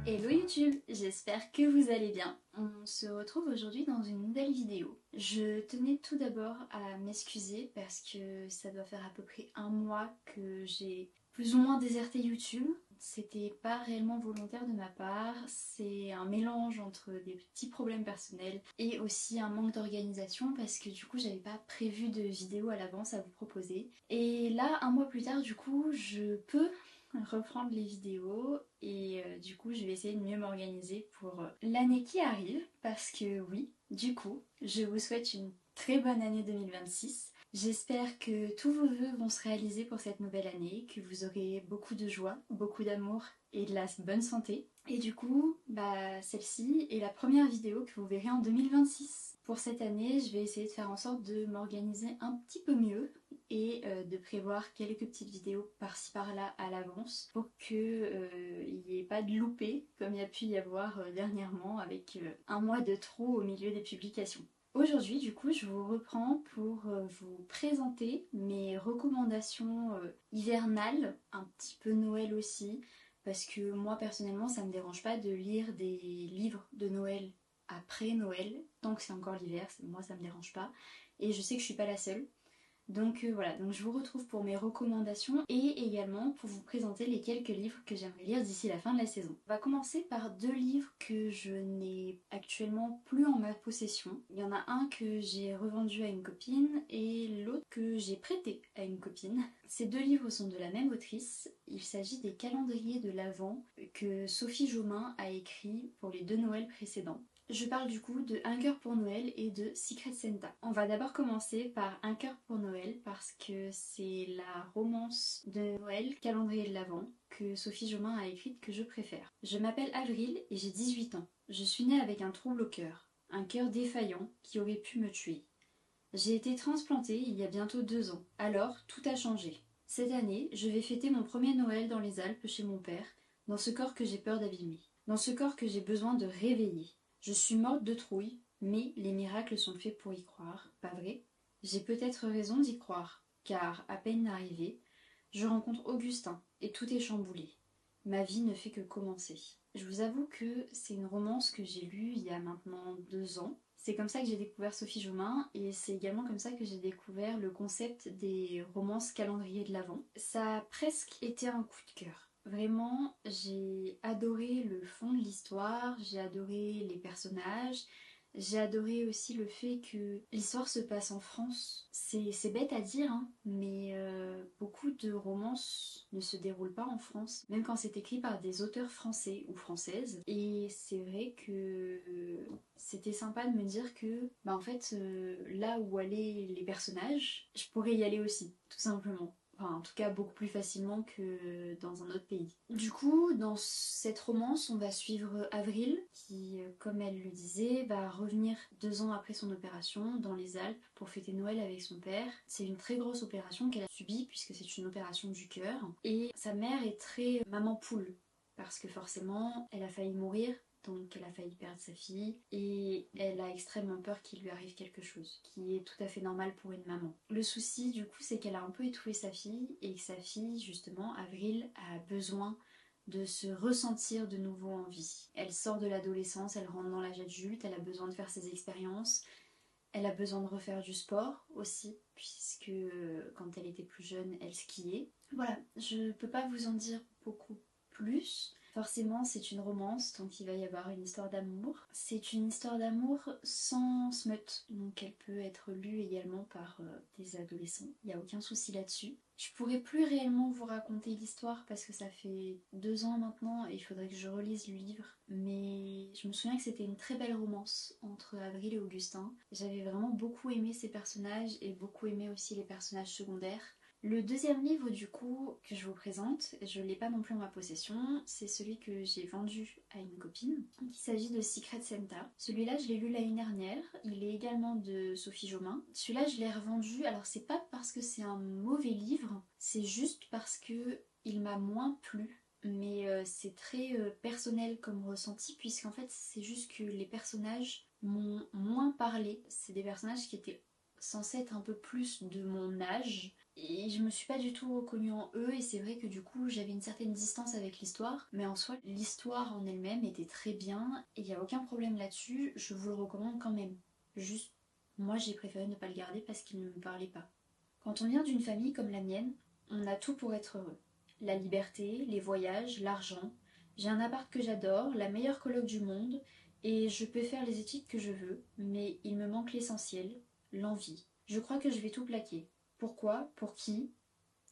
Hello YouTube, j'espère que vous allez bien. On se retrouve aujourd'hui dans une nouvelle vidéo. Je tenais tout d'abord à m'excuser parce que ça doit faire à peu près un mois que j'ai plus ou moins déserté YouTube. C'était pas réellement volontaire de ma part, c'est un mélange entre des petits problèmes personnels et aussi un manque d'organisation parce que du coup j'avais pas prévu de vidéo à l'avance à vous proposer. Et là, un mois plus tard, du coup, je peux reprendre les vidéos et du coup je vais essayer de mieux m'organiser pour l'année qui arrive parce que oui, du coup, je vous souhaite une très bonne année 2026. J'espère que tous vos vœux vont se réaliser pour cette nouvelle année, que vous aurez beaucoup de joie, beaucoup d'amour et de la bonne santé. Et du coup, celle-ci est la première vidéo que vous verrez en 2026. Pour cette année, je vais essayer de faire en sorte de m'organiser un petit peu mieux et de prévoir quelques petites vidéos par-ci par-là à l'avance pour qu'il n'y ait pas de loupé comme il y a pu y avoir dernièrement avec un mois de trop au milieu des publications. Aujourd'hui, du coup, je vous reprends pour vous présenter mes recommandations hivernales, un petit peu Noël aussi, parce que moi personnellement, ça me dérange pas de lire des livres de Noël après Noël, tant que c'est encore l'hiver, moi ça me dérange pas. Et je sais que je suis pas la seule. Donc voilà, donc je vous retrouve pour mes recommandations et également pour vous présenter les quelques livres que j'aimerais lire d'ici la fin de la saison. On va commencer par deux livres que je n'ai actuellement plus en ma possession. Il y en a un que j'ai revendu à une copine et l'autre que j'ai prêté à une copine. Ces deux livres sont de la même autrice. Il s'agit des calendriers de l'Avent que Sophie Jomain a écrit pour les deux Noëls précédents. Je parle du coup de Un cœur pour Noël et de Secret Santa. On va d'abord commencer par Un cœur pour Noël parce que c'est la romance de Noël, calendrier de l'Avent, que Sophie Jomain a écrite que je préfère. Je m'appelle Avril et j'ai 18 ans. Je suis née avec un trouble au cœur, un cœur défaillant qui aurait pu me tuer. J'ai été transplantée il y a bientôt 2 ans, alors tout a changé. Cette année, je vais fêter mon premier Noël dans les Alpes chez mon père, dans ce corps que j'ai peur d'abîmer, dans ce corps que j'ai besoin de réveiller. Je suis morte de trouille, mais les miracles sont faits pour y croire, pas vrai? J'ai peut-être raison d'y croire, car, à peine arrivée, je rencontre Augustin, et tout est chamboulé. Ma vie ne fait que commencer. Je vous avoue que c'est une romance que j'ai lue il y a maintenant 2 ans. C'est comme ça que j'ai découvert Sophie Jomain et c'est également comme ça que j'ai découvert le concept des romances calendrier de l'Avent. Ça a presque été un coup de cœur. Vraiment, j'ai adoré le fond de l'histoire, j'ai adoré les personnages, j'ai adoré aussi le fait que l'histoire se passe en France. C'est bête à dire, hein, mais beaucoup de romances ne se déroulent pas en France, même quand c'est écrit par des auteurs français ou françaises. Et c'est vrai que c'était sympa de me dire que, en fait, là où allaient les personnages, je pourrais y aller aussi, tout simplement. Enfin, en tout cas, beaucoup plus facilement que dans un autre pays. Du coup, dans cette romance, on va suivre Avril, qui, comme elle le disait, va revenir 2 ans après son opération dans les Alpes pour fêter Noël avec son père. C'est une très grosse opération qu'elle a subie, puisque c'est une opération du cœur. Et sa mère est très maman poule, parce que forcément, elle a failli mourir. Donc elle a failli perdre sa fille et elle a extrêmement peur qu'il lui arrive quelque chose, qui est tout à fait normal pour une maman. Le souci du coup c'est qu'elle a un peu étouffé sa fille et que sa fille justement, Avril, a besoin de se ressentir de nouveau en vie. Elle sort de l'adolescence, elle rentre dans l'âge adulte, elle a besoin de faire ses expériences, elle a besoin de refaire du sport aussi, puisque quand elle était plus jeune, elle skiait. Voilà, je peux pas vous en dire beaucoup plus. Forcément, c'est une romance, donc il va y avoir une histoire d'amour. C'est une histoire d'amour sans smut, donc elle peut être lue également par des adolescents. Il n'y a aucun souci là-dessus. Je pourrais plus réellement vous raconter l'histoire parce que ça fait 2 ans maintenant et il faudrait que je relise le livre. Mais je me souviens que c'était une très belle romance entre Avril et Augustin. J'avais vraiment beaucoup aimé ces personnages et beaucoup aimé aussi les personnages secondaires. Le deuxième livre du coup que je vous présente, je ne l'ai pas non plus en ma possession, c'est celui que j'ai vendu à une copine. Il s'agit de Secret Santa. Celui-là je l'ai lu l'année dernière, il est également de Sophie Jomain. Celui-là je l'ai revendu, alors c'est pas parce que c'est un mauvais livre, c'est juste parce que il m'a moins plu. Mais c'est très personnel comme ressenti puisqu'en fait c'est juste que les personnages m'ont moins parlé. C'est des personnages qui étaient censés être un peu plus de mon âge. Et je me suis pas du tout reconnue en eux, et c'est vrai que du coup j'avais une certaine distance avec l'histoire, mais en soi l'histoire en elle-même était très bien, et il n'y a aucun problème là-dessus, je vous le recommande quand même. Juste, moi j'ai préféré ne pas le garder parce qu'il ne me parlait pas. Quand on vient d'une famille comme la mienne, on a tout pour être heureux. La liberté, les voyages, l'argent. J'ai un appart que j'adore, la meilleure coloc du monde, et je peux faire les études que je veux, mais il me manque l'essentiel, l'envie. Je crois que je vais tout plaquer. Pourquoi? Pour qui?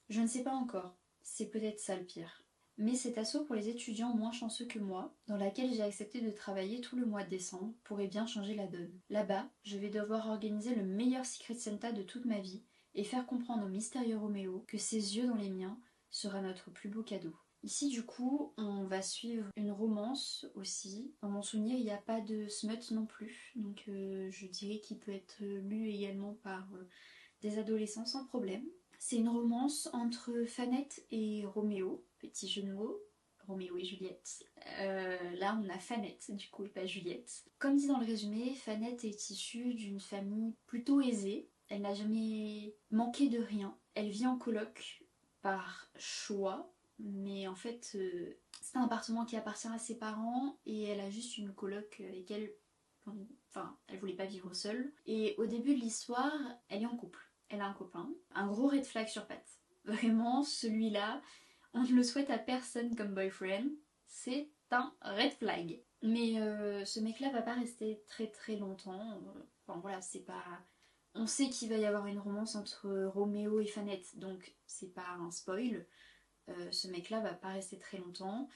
Je ne sais pas encore. C'est peut-être ça le pire. Mais cet assaut pour les étudiants moins chanceux que moi, dans laquelle j'ai accepté de travailler tout le mois de décembre, pourrait bien changer la donne. Là-bas, je vais devoir organiser le meilleur Secret Santa de toute ma vie et faire comprendre au mystérieux Roméo que ses yeux dans les miens sera notre plus beau cadeau. Ici, du coup, on va suivre une romance aussi. Dans mon souvenir, il n'y a pas de smut non plus, donc je dirais qu'il peut être lu également par des adolescents sans problème. C'est une romance entre Fanette et Roméo, petit jeu de mots, Roméo et Juliette. Là, on a Fanette, du coup, et pas Juliette. Comme dit dans le résumé, Fanette est issue d'une famille plutôt aisée. Elle n'a jamais manqué de rien. Elle vit en coloc par choix, mais en fait, c'est un appartement qui appartient à ses parents et elle a juste une coloc avec elle. Enfin, elle voulait pas vivre seule. Et au début de l'histoire, elle est en couple. Elle a un copain. Un gros red flag sur pattes. Vraiment, celui-là, on ne le souhaite à personne comme boyfriend. C'est un red flag. Mais ce mec-là va pas rester très très longtemps. Enfin voilà, c'est pas... On sait qu'il va y avoir une romance entre Roméo et Fanette, donc c'est pas un spoil. Ce mec-là va pas rester très longtemps.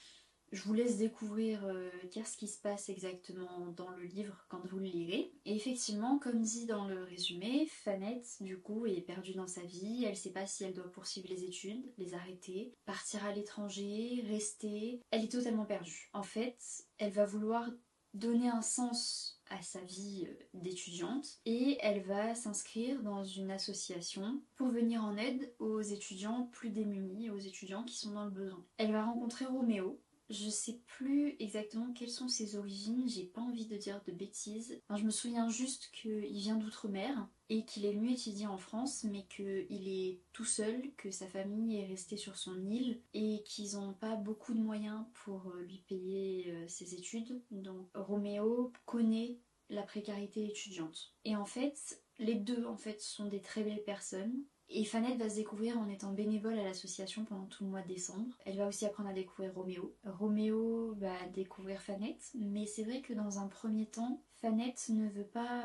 Je vous laisse découvrir qu'est-ce qui se passe exactement dans le livre quand vous le lirez. Et effectivement, comme dit dans le résumé, Fanette, du coup, est perdue dans sa vie. Elle sait pas si elle doit poursuivre les études, les arrêter, partir à l'étranger, rester. Elle est totalement perdue. En fait, elle va vouloir donner un sens à sa vie d'étudiante et elle va s'inscrire dans une association pour venir en aide aux étudiants plus démunis, aux étudiants qui sont dans le besoin. Elle va rencontrer Roméo. Je sais plus exactement quelles sont ses origines, j'ai pas envie de dire de bêtises. Enfin, je me souviens juste qu'il vient d'outre-mer et qu'il est venu étudier en France, mais qu'il est tout seul, que sa famille est restée sur son île et qu'ils n'ont pas beaucoup de moyens pour lui payer ses études. Donc Roméo connaît la précarité étudiante. Et en fait, les deux en fait sont des très belles personnes. Et Fanette va se découvrir en étant bénévole à l'association pendant tout le mois de décembre. Elle va aussi apprendre à découvrir Roméo. Roméo va découvrir Fanette, mais c'est vrai que dans un premier temps, Fanette ne veut pas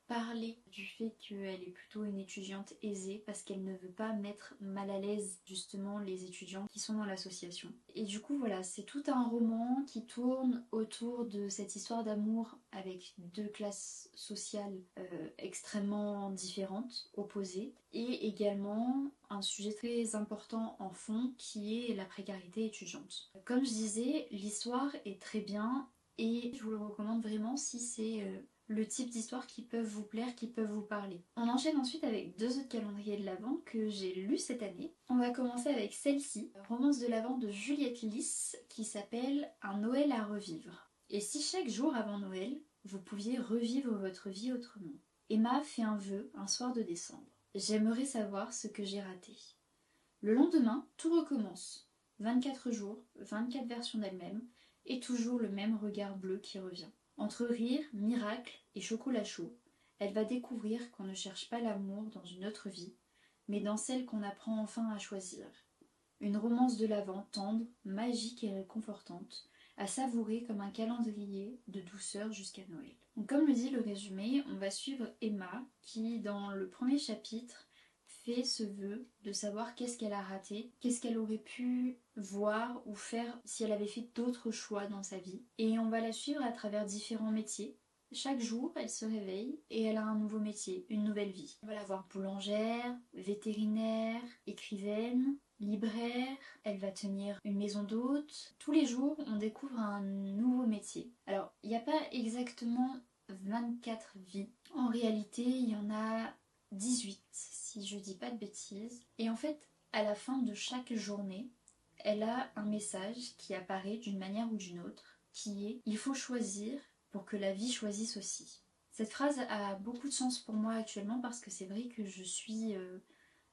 parler du fait qu'elle est plutôt une étudiante aisée parce qu'elle ne veut pas mettre mal à l'aise justement les étudiants qui sont dans l'association. Et du coup voilà, c'est tout un roman qui tourne autour de cette histoire d'amour avec deux classes sociales extrêmement différentes, opposées, et également un sujet très important en fond qui est la précarité étudiante. Comme je disais, l'histoire est très bien et je vous le recommande vraiment si c'est le type d'histoire qui peuvent vous plaire, qui peuvent vous parler. On enchaîne ensuite avec deux autres calendriers de l'Avent que j'ai lus cette année. On va commencer avec celle-ci, Romance de l'Avent de Juliette Lys, qui s'appelle Un Noël à revivre. Et si chaque jour avant Noël, vous pouviez revivre votre vie autrement? Emma fait un vœu un soir de décembre. J'aimerais savoir ce que j'ai raté. Le lendemain, tout recommence. 24 jours, 24 versions d'elle-même, et toujours le même regard bleu qui revient. Entre rire, miracle et chocolat chaud, elle va découvrir qu'on ne cherche pas l'amour dans une autre vie, mais dans celle qu'on apprend enfin à choisir. Une romance de l'Avent tendre, magique et réconfortante, à savourer comme un calendrier de douceur jusqu'à Noël. Donc, comme le dit le résumé, on va suivre Emma qui, dans le premier chapitre, fait ce vœu de savoir qu'est-ce qu'elle a raté, qu'est-ce qu'elle aurait pu voir ou faire si elle avait fait d'autres choix dans sa vie. Et on va la suivre à travers différents métiers. Chaque jour, elle se réveille et elle a un nouveau métier, une nouvelle vie. On va la voir boulangère, vétérinaire, écrivaine, libraire, elle va tenir une maison d'hôte. Tous les jours, on découvre un nouveau métier. Alors, il n'y a pas exactement 24 vies. En réalité, il y en a 18, si je dis pas de bêtises. Et en fait, à la fin de chaque journée, elle a un message qui apparaît d'une manière ou d'une autre, qui est « Il faut choisir pour que la vie choisisse aussi ». Cette phrase a beaucoup de sens pour moi actuellement parce que c'est vrai que je suis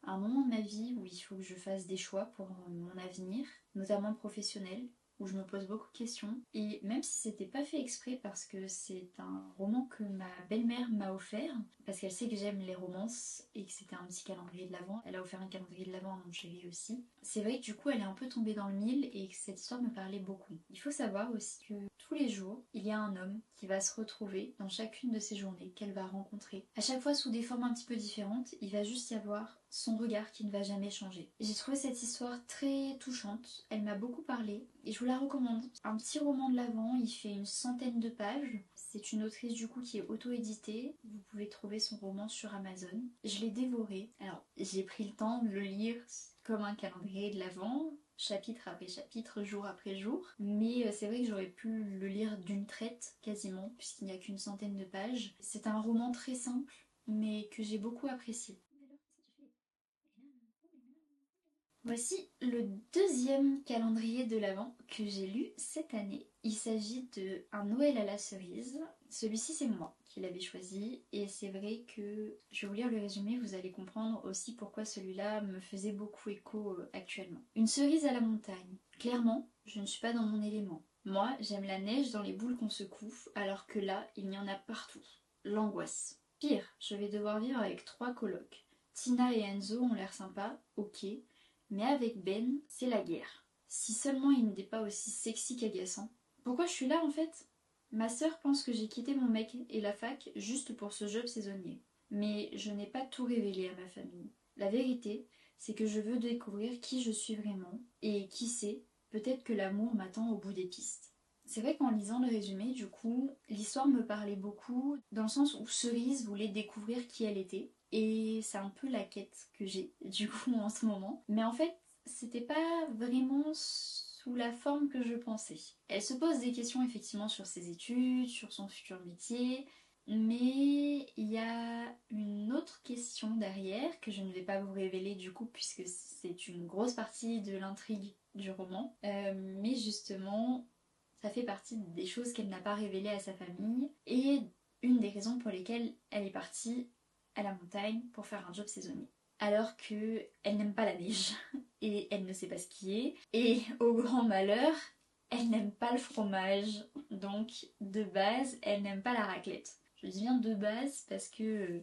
à un moment de ma vie où il faut que je fasse des choix pour mon avenir, notamment professionnel, où je me pose beaucoup de questions. Et même si c'était pas fait exprès parce que c'est un roman que ma belle-mère m'a offert, parce qu'elle sait que j'aime les romances et que c'était un petit calendrier de l'Avent, elle a offert un calendrier de l'Avent à mon chéri aussi. C'est vrai que du coup elle est un peu tombée dans le mille et que cette histoire me parlait beaucoup. Il faut savoir aussi que tous les jours, il y a un homme qui va se retrouver dans chacune de ces journées qu'elle va rencontrer. À chaque fois sous des formes un petit peu différentes, il va juste y avoir son regard qui ne va jamais changer. J'ai trouvé cette histoire très touchante, elle m'a beaucoup parlé et je vous la recommande. Un petit roman de l'Avent, il fait une centaine de pages. C'est une autrice du coup qui est auto-éditée. Vous pouvez trouver son roman sur Amazon. Je l'ai dévoré. Alors, j'ai pris le temps de le lire comme un calendrier de l'Avent, chapitre après chapitre, jour après jour. Mais c'est vrai que j'aurais pu le lire d'une traite quasiment, puisqu'il n'y a qu'une centaine de pages. C'est un roman très simple, mais que j'ai beaucoup apprécié. Voici le deuxième calendrier de l'Avent que j'ai lu cette année. Il s'agit de Un Noël à la cerise. Celui-ci, c'est moi qui l'avais choisi et c'est vrai que je vais vous lire le résumé, vous allez comprendre aussi pourquoi celui-là me faisait beaucoup écho actuellement. Une cerise à la montagne. Clairement, je ne suis pas dans mon élément. Moi, j'aime la neige dans les boules qu'on secoue, alors que là, il y en a partout. L'angoisse. Pire, je vais devoir vivre avec 3 colocs. Tina et Enzo ont l'air sympas, ok, mais avec Ben, c'est la guerre. Si seulement il n'était pas aussi sexy qu'agaçant. Pourquoi je suis là en fait? Ma sœur pense que j'ai quitté mon mec et la fac juste pour ce job saisonnier. Mais je n'ai pas tout révélé à ma famille. La vérité, c'est que je veux découvrir qui je suis vraiment. Et qui sait, peut-être que l'amour m'attend au bout des pistes. C'est vrai qu'en lisant le résumé, du coup, l'histoire me parlait beaucoup, dans le sens où Cerise voulait découvrir qui elle était. Et c'est un peu la quête que j'ai du coup en ce moment. Mais en fait, c'était pas vraiment sous la forme que je pensais. Elle se pose des questions effectivement sur ses études, sur son futur métier, mais il y a une autre question derrière que je ne vais pas vous révéler du coup puisque c'est une grosse partie de l'intrigue du roman. Mais justement, ça fait partie des choses qu'elle n'a pas révélées à sa famille et une des raisons pour lesquelles elle est partie à la montagne pour faire un job saisonnier. Alors que elle n'aime pas la neige et elle ne sait pas skier et au grand malheur, elle n'aime pas le fromage. Donc de base, elle n'aime pas la raclette. Je dis bien de base parce que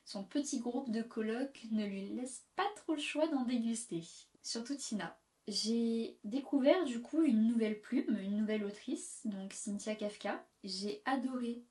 son petit groupe de colocs ne lui laisse pas trop le choix d'en déguster. Surtout Tina. J'ai découvert du coup une nouvelle plume, une nouvelle autrice, donc Cynthia Kafka. J'ai adoré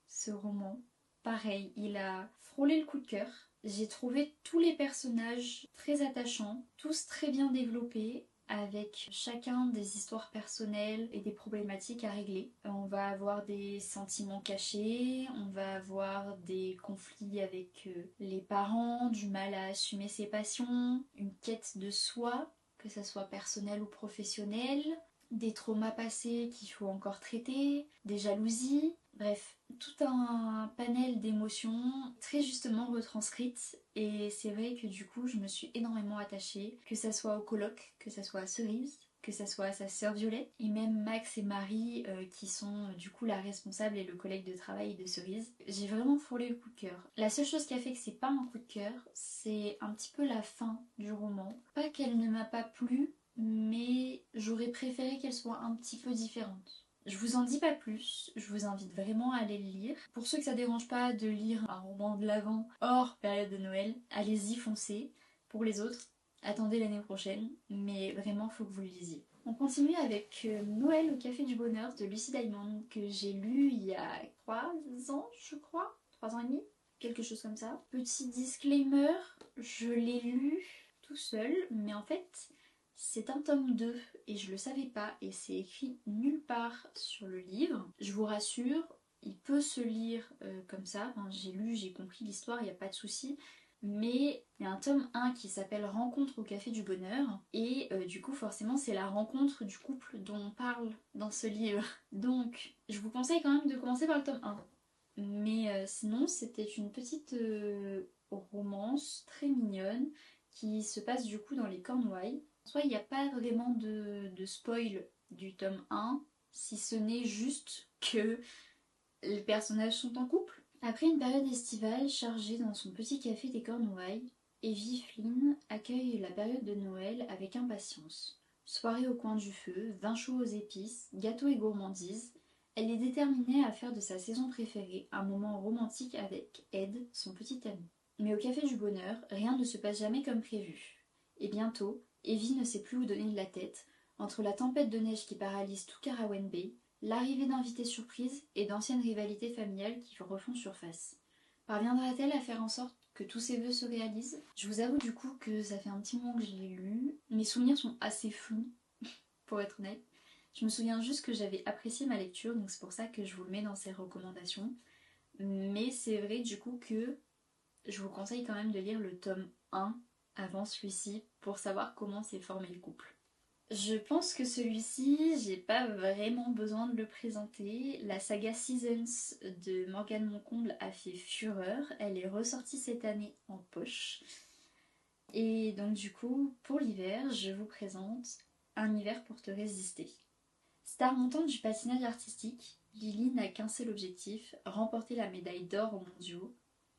ce roman. Pareil, il a frôlé le coup de cœur. J'ai trouvé tous les personnages très attachants, tous très bien développés, avec chacun des histoires personnelles et des problématiques à régler. On va avoir des sentiments cachés, on va avoir des conflits avec les parents, du mal à assumer ses passions, une quête de soi, que ça soit personnel ou professionnel, des traumas passés qu'il faut encore traiter, des jalousies, bref, tout un panel d'émotions très justement retranscrites et c'est vrai que du coup je me suis énormément attachée, que ça soit au colloque, que ça soit à Cerise, que ça soit à sa sœur Violette et même Max et Marie qui sont du coup la responsable et le collègue de travail de Cerise. J'ai vraiment frôlé le coup de cœur. La seule chose qui a fait que c'est pas un coup de cœur, c'est un petit peu la fin du roman. Pas qu'elle ne m'a pas plu, mais j'aurais préféré qu'elle soit un petit peu différente. Je vous en dis pas plus, je vous invite vraiment à aller le lire. Pour ceux que ça dérange pas de lire un roman de l'Avent hors période de Noël, allez-y, foncez. Pour les autres, attendez l'année prochaine, mais vraiment faut que vous le lisiez. On continue avec Noël au Café du Bonheur de Lucy Diamond que j'ai lu il y a 3 ans je crois, 3 ans et demi, quelque chose comme ça. Petit disclaimer, je l'ai lu tout seul, mais en fait c'est un tome 2 et je le savais pas et c'est écrit nulle part sur le livre. Je vous rassure, il peut se lire comme ça. Enfin, j'ai lu, j'ai compris l'histoire, il n'y a pas de souci. Mais il y a un tome 1 qui s'appelle Rencontre au Café du Bonheur et du coup forcément c'est la rencontre du couple dont on parle dans ce livre. Donc je vous conseille quand même de commencer par le tome 1. Mais sinon c'était une petite romance très mignonne qui se passe du coup dans les Cornouailles. Soit il n'y a pas vraiment de spoil du tome 1, si ce n'est juste que les personnages sont en couple. Après une période estivale chargée dans son petit café des Cornouailles, Evie Flynn accueille la période de Noël avec impatience. Soirée au coin du feu, vin chaud aux épices, gâteaux et gourmandises, elle est déterminée à faire de sa saison préférée un moment romantique avec Ed, son petit ami. Mais au Café du Bonheur, rien ne se passe jamais comme prévu. Et bientôt, Evie ne sait plus où donner de la tête, entre la tempête de neige qui paralyse tout Carawan Bay, l'arrivée d'invités surprises et d'anciennes rivalités familiales qui refont surface. Parviendra-t-elle à faire en sorte que tous ses vœux se réalisent? Je vous avoue du coup que ça fait un petit moment que je l'ai lu. Mes souvenirs sont assez flous, pour être honnête. Je me souviens juste que j'avais apprécié ma lecture, donc c'est pour ça que je vous le mets dans ces recommandations. Mais c'est vrai du coup que je vous conseille quand même de lire le tome 1 avant celui-ci pour savoir comment s'est formé le couple. Je pense que celui-ci, j'ai pas vraiment besoin de le présenter. La saga Seasons de Morgane Moncomble a fait fureur. Elle est ressortie cette année en poche. Et donc du coup, pour l'hiver, je vous présente Un hiver pour te résister. Star montante du patinage artistique, Lily n'a qu'un seul objectif, remporter la médaille d'or aux mondiaux.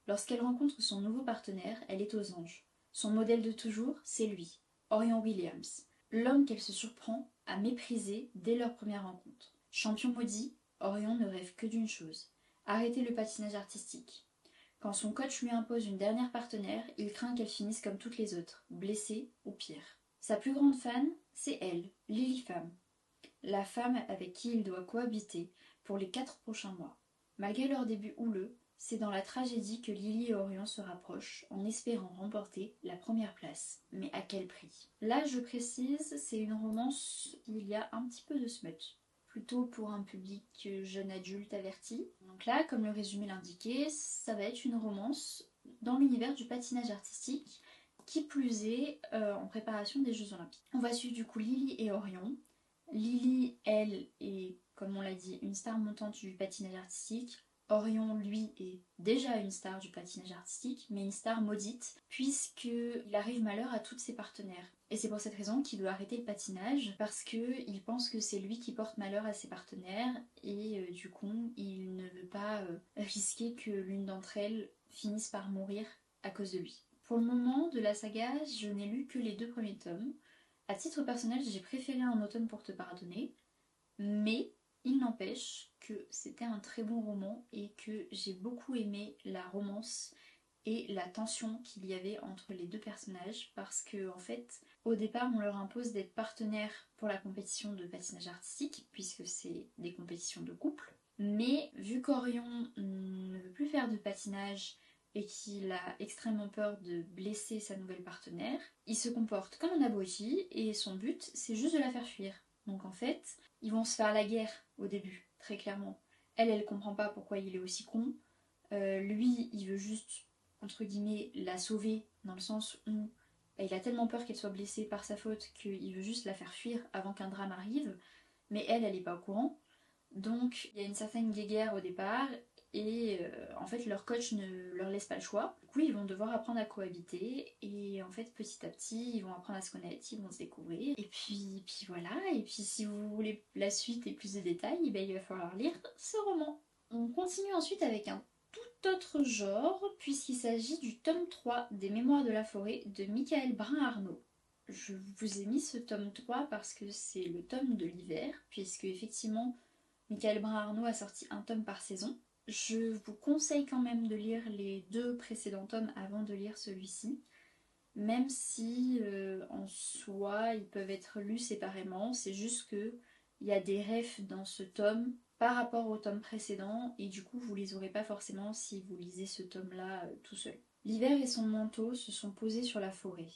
Lorsqu'elle rencontre son nouveau partenaire, elle est aux anges. Son modèle de toujours, c'est lui, Orion Williams, l'homme qu'elle se surprend à mépriser dès leur première rencontre. Champion maudit, Orion ne rêve que d'une chose, arrêter le patinage artistique. Quand son coach lui impose une dernière partenaire, il craint qu'elle finisse comme toutes les autres, blessée ou pire. Sa plus grande fan, c'est elle, Lily Femme, la femme avec qui il doit cohabiter pour les 4 prochains mois. Malgré leur début houleux, c'est dans la tragédie que Lily et Orion se rapprochent en espérant remporter la première place. Mais à quel prix? Là, je précise, c'est une romance où il y a un petit peu de smut. Plutôt pour un public jeune adulte averti. Donc là, comme le résumé l'indiquait, ça va être une romance dans l'univers du patinage artistique, qui plus est en préparation des Jeux Olympiques. On va suivre du coup Lily et Orion. Lily, elle, est, comme on l'a dit, une star montante du patinage artistique. Orion, lui, est déjà une star du patinage artistique, mais une star maudite, puisqu'il arrive malheur à tous ses partenaires. Et c'est pour cette raison qu'il doit arrêter le patinage, parce qu'il pense que c'est lui qui porte malheur à ses partenaires, et du coup, il ne veut pas risquer que l'une d'entre elles finisse par mourir à cause de lui. Pour le moment de la saga, je n'ai lu que les 2 premiers tomes. À titre personnel, j'ai préféré Un automne pour te pardonner, mais il n'empêche que c'était un très bon roman et que j'ai beaucoup aimé la romance et la tension qu'il y avait entre les 2 personnages parce que en fait, au départ, on leur impose d'être partenaires pour la compétition de patinage artistique puisque c'est des compétitions de couple. Mais vu qu'Orion ne veut plus faire de patinage et qu'il a extrêmement peur de blesser sa nouvelle partenaire, il se comporte comme un abruti et son but c'est juste de la faire fuir. Donc en fait, ils vont se faire la guerre au début, très clairement. Elle comprend pas pourquoi il est aussi con. Lui, il veut juste, entre guillemets, la sauver, dans le sens où il a tellement peur qu'elle soit blessée par sa faute qu'il veut juste la faire fuir avant qu'un drame arrive. Mais elle est pas au courant. Donc il y a une certaine guéguerre au départ et en fait leur coach ne leur laisse pas le choix. Du coup ils vont devoir apprendre à cohabiter et en fait petit à petit ils vont apprendre à se connaître, ils vont se découvrir. Et puis voilà, et puis si vous voulez la suite et plus de détails, ben, il va falloir lire ce roman. On continue ensuite avec un tout autre genre puisqu'il s'agit du tome 3 des Mémoires de la forêt de Michael Brun-Arnaud. Je vous ai mis ce tome 3 parce que c'est le tome de l'hiver, puisque effectivement Michael Brun-Arnaud a sorti un tome par saison. Je vous conseille quand même de lire les 2 précédents tomes avant de lire celui-ci, même si en soi ils peuvent être lus séparément. C'est juste que il y a des refs dans ce tome par rapport au tome précédent et du coup vous les aurez pas forcément si vous lisez ce tome-là tout seul. L'hiver et son manteau se sont posés sur la forêt.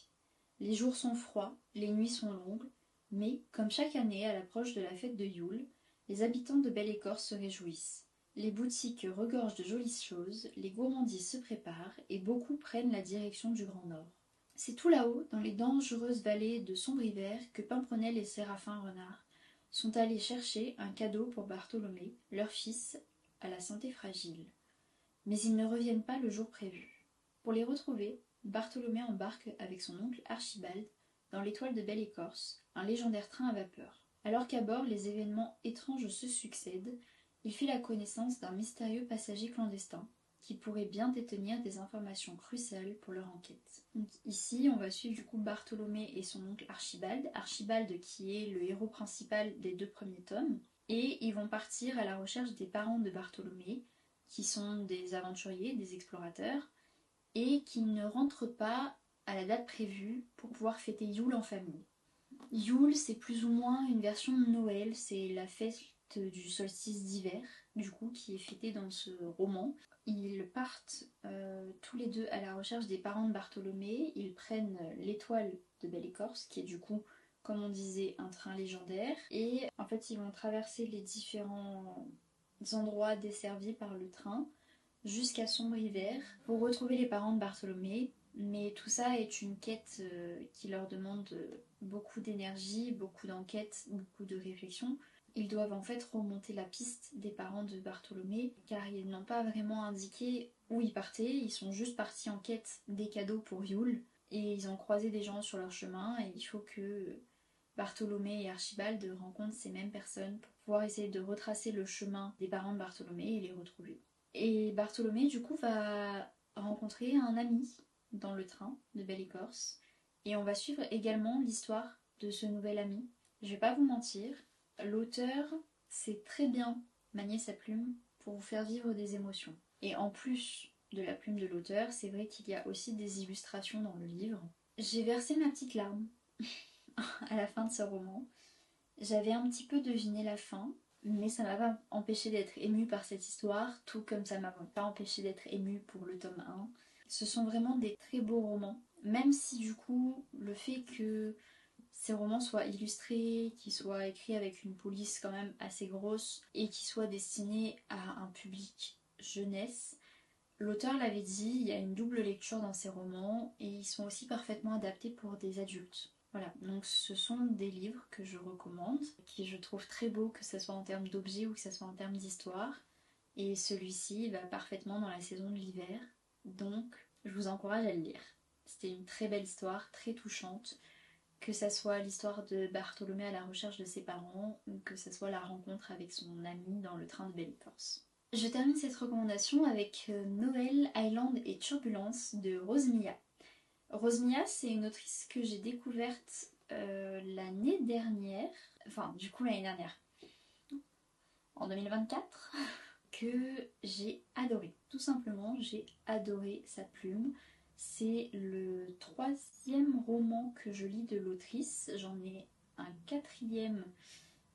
Les jours sont froids, les nuits sont longues, mais, comme chaque année à l'approche de la fête de Yule, les habitants de Belle-Écorce se réjouissent. Les boutiques regorgent de jolies choses, les gourmandises se préparent et beaucoup prennent la direction du Grand Nord. C'est tout là-haut, dans les dangereuses vallées de Sombre-Hiver, que Pimprenel et Séraphin Renard sont allés chercher un cadeau pour Bartholomé, leur fils, à la santé fragile. Mais ils ne reviennent pas le jour prévu. Pour les retrouver, Bartholomé embarque avec son oncle Archibald dans l'étoile de Belle-Écorce, un légendaire train à vapeur. Alors qu'à bord les événements étranges se succèdent, il fit la connaissance d'un mystérieux passager clandestin qui pourraient bien détenir des informations cruciales pour leur enquête. Donc ici, on va suivre du coup Bartholomé et son oncle Archibald. Archibald qui est le héros principal des 2 premiers tomes. Et ils vont partir à la recherche des parents de Bartholomé, qui sont des aventuriers, des explorateurs, et qui ne rentrent pas à la date prévue pour pouvoir fêter Yule en famille. Yule, c'est plus ou moins une version de Noël, c'est la fête du solstice d'hiver, du coup, qui est fêtée dans ce roman. Ils partent tous les deux à la recherche des parents de Bartholomé, ils prennent l'étoile de Belle-Écorce, qui est du coup, comme on disait, un train légendaire, et en fait, ils vont traverser les différents endroits desservis par le train jusqu'à Sombre-Hiver pour retrouver les parents de Bartholomé. Mais tout ça est une quête qui leur demande beaucoup d'énergie, beaucoup d'enquête, beaucoup de réflexion. Ils doivent en fait remonter la piste des parents de Bartholomé car ils n'ont pas vraiment indiqué où ils partaient, ils sont juste partis en quête des cadeaux pour Yule et ils ont croisé des gens sur leur chemin et il faut que Bartholomé et Archibald rencontrent ces mêmes personnes pour pouvoir essayer de retracer le chemin des parents de Bartholomé et les retrouver. Et Bartholomé du coup va rencontrer un ami dans le train de Belle-Écorce et on va suivre également l'histoire de ce nouvel ami. Je vais pas vous mentir, l'auteur sait très bien manier sa plume pour vous faire vivre des émotions. Et en plus de la plume de l'auteur, c'est vrai qu'il y a aussi des illustrations dans le livre. J'ai versé ma petite larme à la fin de ce roman. J'avais un petit peu deviné la fin, mais ça m'a pas empêché d'être émue par cette histoire, tout comme ça m'a pas empêché d'être émue pour le tome 1. Ce sont vraiment des très beaux romans, même si du coup, le fait que ces romans soient illustrés, qu'ils soient écrits avec une police quand même assez grosse et qu'ils soient destinés à un public jeunesse, l'auteur l'avait dit, il y a une double lecture dans ces romans et ils sont aussi parfaitement adaptés pour des adultes. Voilà, donc ce sont des livres que je recommande, qui je trouve très beaux, que ce soit en termes d'objets ou que ce soit en termes d'histoire. Et celui-ci va parfaitement dans la saison de l'hiver, donc je vous encourage à le lire. C'était une très belle histoire, très touchante, que ce soit l'histoire de Bartholomé à la recherche de ses parents ou que ce soit la rencontre avec son ami dans le train de Belle-Écorce. Je termine cette recommandation avec Noël, Island et Turbulence de Rose Mia. Rose Mia, c'est une autrice que j'ai découverte l'année dernière, enfin du coup l'année dernière, en 2024, que j'ai adoré. Tout simplement, j'ai adoré sa plume. C'est le 3e roman que je lis de l'autrice. J'en ai un 4e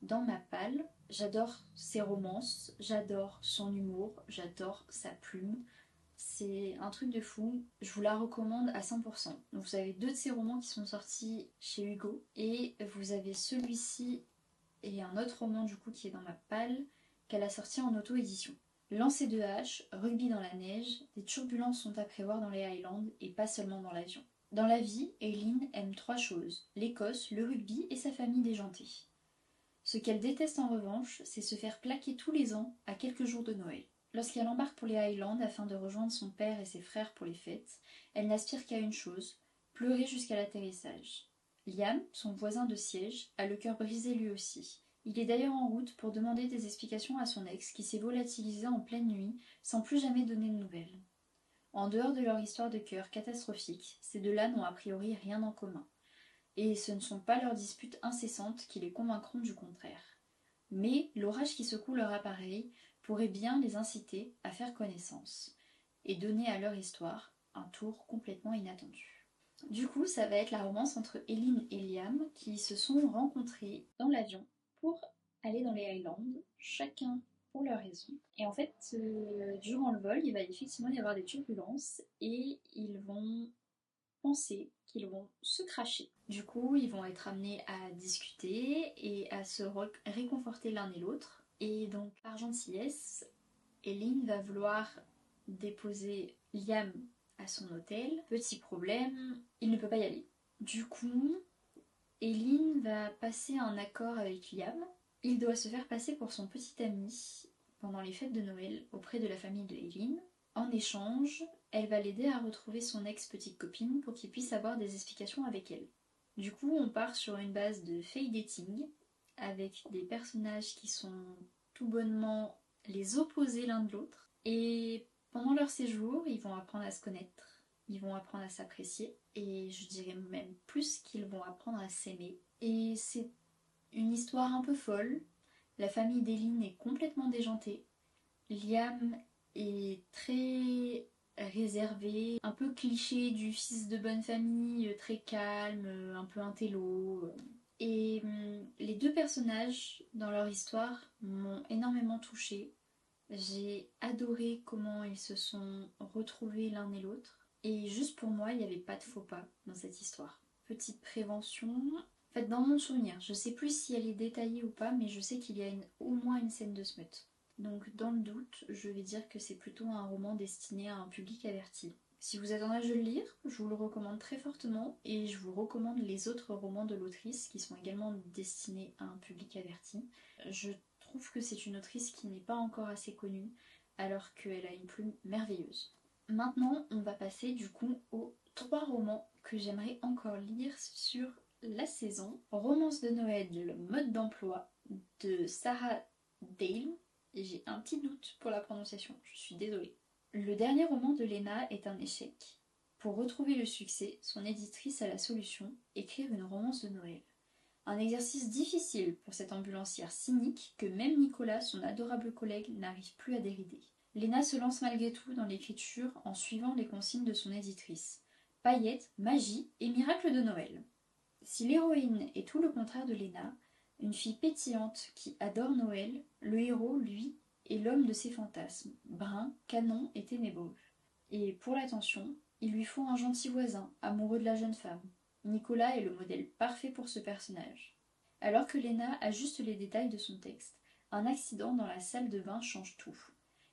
dans ma palle. J'adore ses romances, j'adore son humour, j'adore sa plume. C'est un truc de fou, je vous la recommande à 100%. Donc vous avez 2 de ses romans qui sont sortis chez Hugo et vous avez celui-ci et un autre roman du coup qui est dans ma palle qu'elle a sorti en auto-édition. Lancer de hache, rugby dans la neige, des turbulences sont à prévoir dans les Highlands et pas seulement dans l'avion. Dans la vie, Aileen aime 3 choses, l'Écosse, le rugby et sa famille déjantée. Ce qu'elle déteste en revanche, c'est se faire plaquer tous les ans à quelques jours de Noël. Lorsqu'elle embarque pour les Highlands afin de rejoindre son père et ses frères pour les fêtes, elle n'aspire qu'à une chose, pleurer jusqu'à l'atterrissage. Liam, son voisin de siège, a le cœur brisé lui aussi. Il est d'ailleurs en route pour demander des explications à son ex qui s'est volatilisé en pleine nuit sans plus jamais donner de nouvelles. En dehors de leur histoire de cœur catastrophique, ces deux-là n'ont a priori rien en commun. Et ce ne sont pas leurs disputes incessantes qui les convaincront du contraire. Mais l'orage qui secoue leur appareil pourrait bien les inciter à faire connaissance et donner à leur histoire un tour complètement inattendu. Du coup, ça va être la romance entre Eileen et Liam qui se sont rencontrés dans l'avion pour aller dans les Highlands, chacun pour leur raison. Et en fait, durant le vol, il va effectivement y avoir des turbulences et ils vont penser qu'ils vont se cracher. Du coup, ils vont être amenés à discuter et à se réconforter l'un et l'autre. Et donc, par gentillesse, Eileen va vouloir déposer Liam à son hôtel. Petit problème, il ne peut pas y aller. Du coup, Eileen va passer un accord avec Liam. Il doit se faire passer pour son petit ami pendant les fêtes de Noël auprès de la famille de Eileen. En échange, elle va l'aider à retrouver son ex-petite copine pour qu'il puisse avoir des explications avec elle. Du coup, on part sur une base de fake dating, avec des personnages qui sont tout bonnement les opposés l'un de l'autre. Et Pendant leur séjour, ils vont apprendre à se connaître, ils vont apprendre à s'apprécier, et je dirais même plus qu'ils vont apprendre à s'aimer. Et c'est une histoire un peu folle. La famille d'Eileen est complètement déjantée. Liam est très réservé, un peu cliché du fils de bonne famille, très calme, un peu intello. Et les deux personnages dans leur histoire m'ont énormément touchée. J'ai adoré comment ils se sont retrouvés l'un et l'autre. Et juste pour moi, il n'y avait pas de faux pas dans cette histoire. Petite prévention. En fait, dans mon souvenir, je sais plus si elle est détaillée ou pas, mais je sais qu'il y a au moins une scène de smut. Donc, dans le doute, je vais dire que c'est plutôt un roman destiné à un public averti. Si vous êtes en âge de le lire, je vous le recommande très fortement et je vous recommande les autres romans de l'autrice qui sont également destinés à un public averti. Je trouve que c'est une autrice qui n'est pas encore assez connue alors qu'elle a une plume merveilleuse. Maintenant, on va passer du coup aux 3 romans que j'aimerais encore lire sur la saison. Romance de Noël, le mode d'emploi de Sarah Dale. Et j'ai un petit doute pour la prononciation, je suis désolée. Le dernier roman de Lena est un échec. Pour retrouver le succès, son éditrice a la solution, écrire une romance de Noël. Un exercice difficile pour cette ambulancière cynique que même Nicolas, son adorable collègue, n'arrive plus à dérider. Lena se lance malgré tout dans l'écriture en suivant les consignes de son éditrice. Paillettes, magie et miracle de Noël. Si l'héroïne est tout le contraire de Lena, une fille pétillante qui adore Noël, le héros, lui, est l'homme de ses fantasmes, brun, canon et ténébreux. Et pour l'attention, il lui faut un gentil voisin, amoureux de la jeune femme. Nicolas est le modèle parfait pour ce personnage. Alors que Lena ajuste les détails de son texte, un accident dans la salle de bain change tout.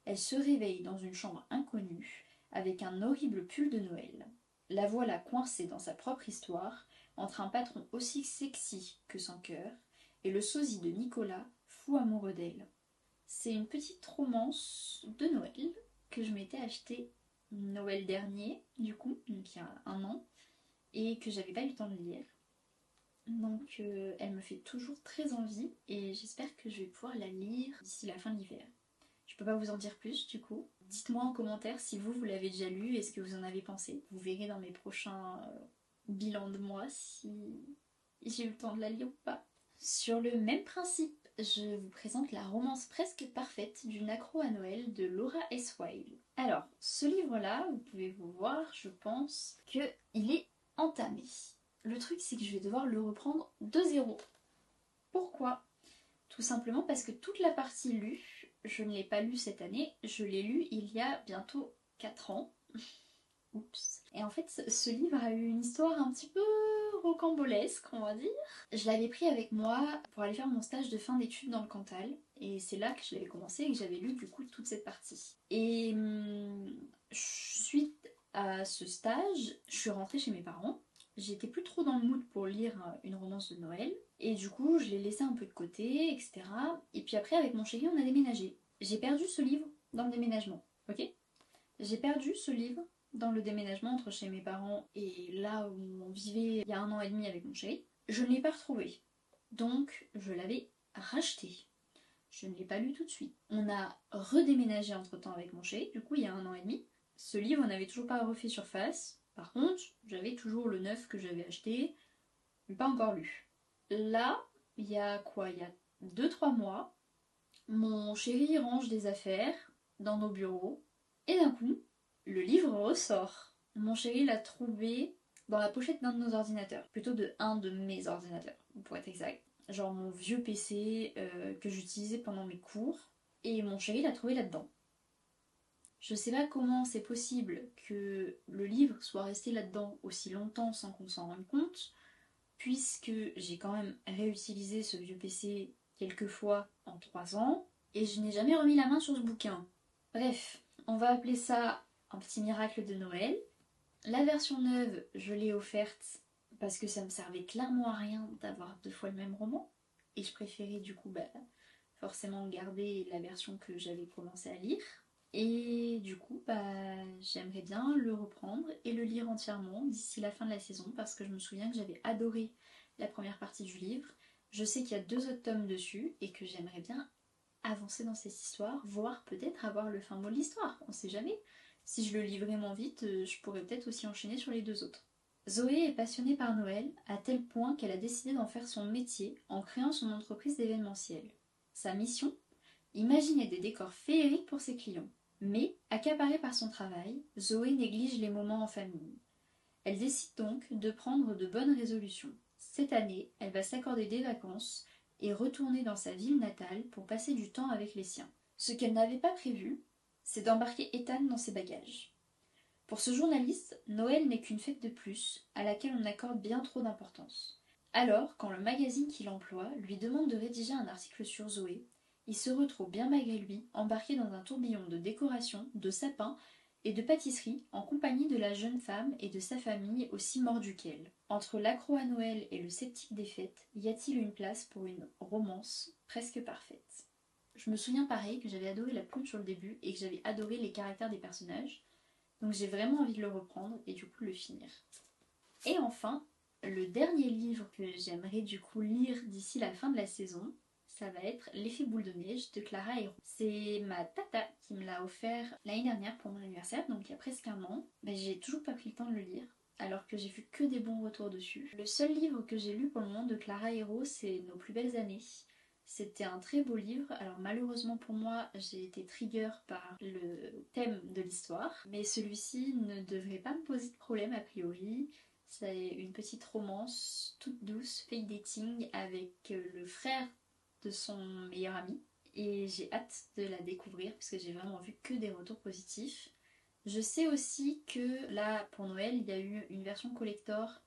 Elle se réveille dans une chambre inconnue, avec un horrible pull de Noël. La voilà coincée dans sa propre histoire, entre un patron aussi sexy que sans cœur, et le sosie de Nicolas, fou amoureux d'elle. C'est une petite romance de Noël que je m'étais achetée Noël dernier, du coup, donc il y a un an, et que j'avais pas eu le temps de lire. Donc elle me fait toujours très envie et j'espère que je vais pouvoir la lire d'ici la fin de l'hiver. Je peux pas vous en dire plus du coup. Dites-moi en commentaire si vous l'avez déjà lu et ce que vous en avez pensé. Vous verrez dans mes prochains bilans de mois si j'ai eu le temps de la lire ou pas. Sur le même principe, je vous présente la romance presque parfaite d'une accro à Noël de Laura S. Weil. Alors, ce livre-là, vous pouvez vous voir, je pense qu'il est entamé. Le truc, c'est que je vais devoir le reprendre de zéro. Pourquoi ? Tout simplement parce que toute la partie lue, je ne l'ai pas lue cette année, je l'ai lue il y a bientôt 4 ans. Oups. Et en fait, ce livre a eu une histoire un petit peu rocambolesque, on va dire. Je l'avais pris avec moi pour aller faire mon stage de fin d'études dans le Cantal. Et c'est là que je l'avais commencé et que j'avais lu du coup toute cette partie. Et suite à ce stage, je suis rentrée chez mes parents. J'étais plus trop dans le mood pour lire une romance de Noël. Et du coup, je l'ai laissé un peu de côté, etc. Et puis après, avec mon chéri, on a déménagé. J'ai perdu ce livre dans le déménagement, ok ? J'ai perdu ce livre dans le déménagement entre chez mes parents et là où on vivait il y a 1 an et demi avec mon chéri. Je ne l'ai pas retrouvé. Donc, je l'avais racheté. Je ne l'ai pas lu tout de suite. On a redéménagé entre-temps avec mon chéri, du coup, il y a 1 an et demi. Ce livre n'avait toujours pas refait surface. Par contre, j'avais toujours le neuf que j'avais acheté, mais pas encore lu. Là, il y a quoi ? Il y a 2-3 mois, mon chéri range des affaires dans nos bureaux, et d'un coup, le livre ressort. Mon chéri l'a trouvé dans la pochette d'un de nos ordinateurs, plutôt de un de mes ordinateurs, pour être exact. Genre mon vieux PC que j'utilisais pendant mes cours, et mon chéri l'a trouvé là-dedans. Je sais pas comment c'est possible que le livre soit resté là-dedans aussi longtemps sans qu'on s'en rende compte, puisque j'ai quand même réutilisé ce vieux PC quelques fois en 3 ans, et je n'ai jamais remis la main sur ce bouquin. Bref, on va appeler ça un petit miracle de Noël. La version neuve, je l'ai offerte parce que ça me servait clairement à rien d'avoir 2 fois le même roman, et je préférais du coup forcément garder la version que j'avais commencé à lire. Et du coup, j'aimerais bien le reprendre et le lire entièrement d'ici la fin de la saison parce que je me souviens que j'avais adoré la première partie du livre. Je sais qu'il y a 2 autres tomes dessus et que j'aimerais bien avancer dans cette histoire, voire peut-être avoir le fin mot de l'histoire, on sait jamais. Si je le lis vraiment vite, je pourrais peut-être aussi enchaîner sur les deux autres. Zoé est passionnée par Noël, à tel point qu'elle a décidé d'en faire son métier en créant son entreprise d'événementiel. Sa mission? Imaginer des décors féeriques pour ses clients. Mais, accaparée par son travail, Zoé néglige les moments en famille. Elle décide donc de prendre de bonnes résolutions. Cette année, elle va s'accorder des vacances et retourner dans sa ville natale pour passer du temps avec les siens. Ce qu'elle n'avait pas prévu, c'est d'embarquer Ethan dans ses bagages. Pour ce journaliste, Noël n'est qu'une fête de plus, à laquelle on accorde bien trop d'importance. Alors, quand le magazine qu'il emploie lui demande de rédiger un article sur Zoé, il se retrouve bien malgré lui embarqué dans un tourbillon de décorations, de sapins et de pâtisseries en compagnie de la jeune femme et de sa famille aussi mordue qu'elle. Entre l'accro à Noël et le sceptique des fêtes, y a-t-il une place pour une romance presque parfaite? Je me souviens pareil que j'avais adoré la plume sur le début et que j'avais adoré les caractères des personnages. Donc j'ai vraiment envie de le reprendre et du coup le finir. Et enfin, le dernier livre que j'aimerais du coup lire d'ici la fin de la saison, ça va être L'effet boule de neige de Clara Hérault. C'est ma tata qui me l'a offert l'année dernière pour mon anniversaire, donc il y a presque un an. Mais j'ai toujours pas pris le temps de le lire, alors que j'ai vu que des bons retours dessus. Le seul livre que j'ai lu pour le moment de Clara Hérault, c'est Nos plus belles années. C'était un très beau livre. Alors malheureusement pour moi, j'ai été trigger par le thème de l'histoire. Mais celui-ci ne devrait pas me poser de problème a priori. C'est une petite romance toute douce, fake dating, avec le frère de son meilleur ami. Et j'ai hâte de la découvrir parce que j'ai vraiment vu que des retours positifs. Je sais aussi que là, pour Noël, il y a eu une version collector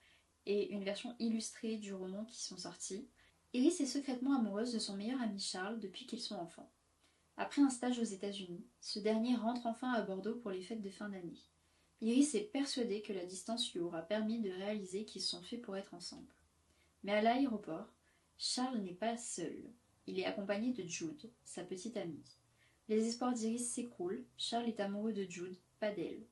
et une version illustrée du roman qui sont sortis. Iris est secrètement amoureuse de son meilleur ami Charles depuis qu'ils sont enfants. Après un stage aux États-Unis, ce dernier rentre enfin à Bordeaux pour les fêtes de fin d'année. Iris est persuadée que la distance lui aura permis de réaliser qu'ils sont faits pour être ensemble. Mais à l'aéroport, Charles n'est pas seul. Il est accompagné de Jude, sa petite amie. Les espoirs d'Iris s'écroulent, Charles est amoureux de Jude, pas d'elle.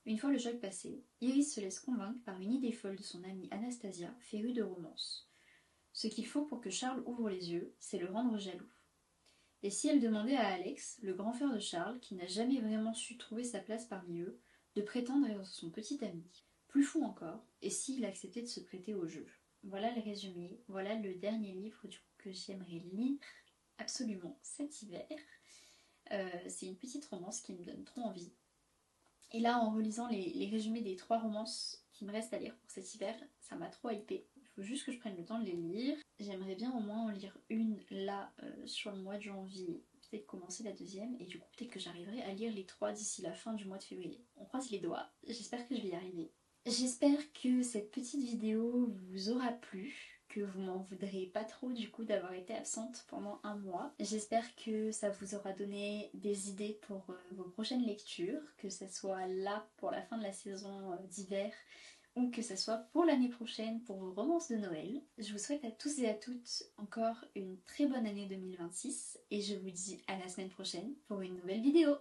Une fois le choc passé, Iris se laisse convaincre par une idée folle de son amie Anastasia, férue de romance. Ce qu'il faut pour que Charles ouvre les yeux, c'est le rendre jaloux. Et si elle demandait à Alex, le grand frère de Charles, qui n'a jamais vraiment su trouver sa place parmi eux, de prétendre être son petit ami? Plus fou encore, et s'il acceptait de se prêter au jeu? Voilà le résumé, voilà le dernier livre que j'aimerais lire absolument cet hiver. C'est une petite romance qui me donne trop envie. Et là, en relisant les résumés des 3 romances qui me restent à lire pour cet hiver, ça m'a trop hypée. Il faut juste que je prenne le temps de les lire. J'aimerais bien au moins en lire une là sur le mois de janvier, peut-être commencer la deuxième, et du coup peut-être que j'arriverai à lire les 3 d'ici la fin du mois de février. On croise les doigts, j'espère que je vais y arriver. J'espère que cette petite vidéo vous aura plu, que vous m'en voudrez pas trop du coup d'avoir été absente pendant un mois. J'espère que ça vous aura donné des idées pour vos prochaines lectures, que ce soit là pour la fin de la saison d'hiver ou que ce soit pour l'année prochaine pour vos romances de Noël. Je vous souhaite à tous et à toutes encore une très bonne année 2026 et je vous dis à la semaine prochaine pour une nouvelle vidéo.